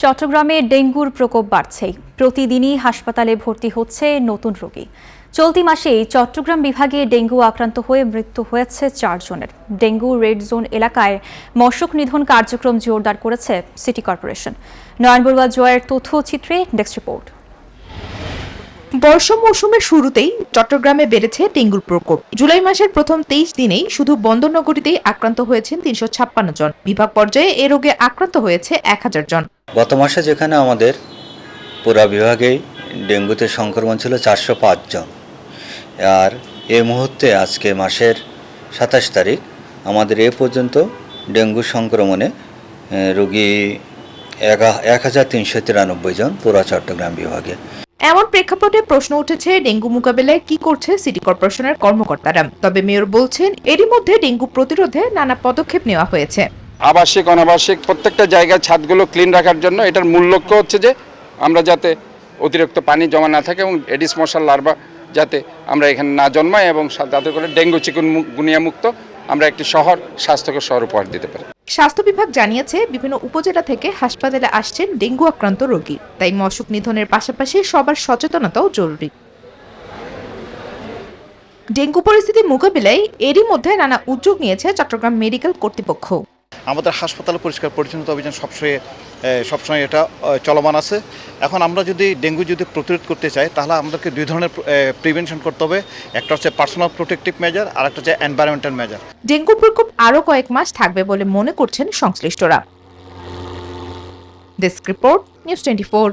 চট্টগ্রামে ডেঙ্গুর প্রকোপ বাড়ছেই। প্রতিদিনই হাসপাতালে ভর্তি হচ্ছে নতুন রোগী। চলতি মাসেই চট্টগ্রাম বিভাগে ডেঙ্গু আক্রান্ত হয়ে মৃত্যু হয়েছে 4 জনের। ডেঙ্গু রেড জোন এলাকায় মশক নিধন কার্যক্রম জোরদার করেছে সিটি কর্পোরেশন। নয়ন বড়ুয়া জয়ের তথ্যচিত্রে ডেস্ক রিপোর্ট। বর্ষা মৌসুমের শুরুতেই চট্টগ্রামে বেড়েছে ডেঙ্গুর প্রকোপ। জুলাই মাসের প্রথম 23 দিনেই শুধু বন্দরনগরীতেই আক্রান্ত হয়েছেন 356 জন। বিভাগ পর্যায়ে এ রোগে আক্রান্ত হয়েছে 1000 জন। গত মাসে যেখানে আমাদের পুরা বিভাগেই ডেঙ্গুতে সংক্রমণ ছিল 405 জন, আর এই মুহূর্তে আজকে মাসের 27 তারিখ আমাদের এ পর্যন্ত ডেঙ্গু সংক্রমণে রোগী 1393 জন পুরা চট্টগ্রাম বিভাগে। এমন প্রেক্ষাপটে প্রশ্ন উঠেছে ডেঙ্গু মোকাবেলায় কি করছে সিটি কর্পোরেশনের কর্মকর্তারা। তবে মেয়র বলছেন এরই মধ্যে ডেঙ্গু প্রতিরোধে নানা পদক্ষেপ নেওয়া হয়েছে। আবাসিক অনাবাসিক প্রত্যেকটা জায়গায় ছাদগুলো ক্লিন রাখার জন্য এটার মূল লক্ষ্য হচ্ছে যে আমরা যাতে অতিরিক্ত পানি জমা না থাকে এবং এডিস মশার লার্ভা যাতে আমরা এখানে না জন্মাই এবং যাতে করে ডেঙ্গু চিকুনগুনিয়া মুক্ত আমরা একটি স্বাস্থ্যকর শহর উপহার দিতে পারি। স্বাস্থ্য বিভাগ জানিয়েছে বিভিন্ন উপজেলা থেকে হাসপাতালে আসছেন ডেঙ্গু আক্রান্ত রোগী। তাই মশক নিধনের পাশাপাশি সবার সচেতনতাও জরুরি। ডেঙ্গু পরিস্থিতি মোকাবিলায় এরই মধ্যে নানা উদ্যোগ নিয়েছে চট্টগ্রাম মেডিকেল কর্তৃপক্ষ। আমাদের হাসপাতালে পরিষ্কার পরিচ্ছন্নতা অভিযান সবসময় এটা চলমান আছে। এখন আমরা যদি ডেঙ্গু প্রতিরোধ করতে চাই তাহলে আমাদেরকে দুই ধরনের প্রিভেনশন করতে হবে। একটা হচ্ছে পার্সোনাল প্রোটেক্টিভ মেজার, আর একটা হচ্ছে এনভায়রনমেন্টাল মেজার। ডেঙ্গু প্রকোপ আরও কয়েক মাস থাকবে বলে মনে করছেন সংশ্লিষ্টরা। Desk report, news 24।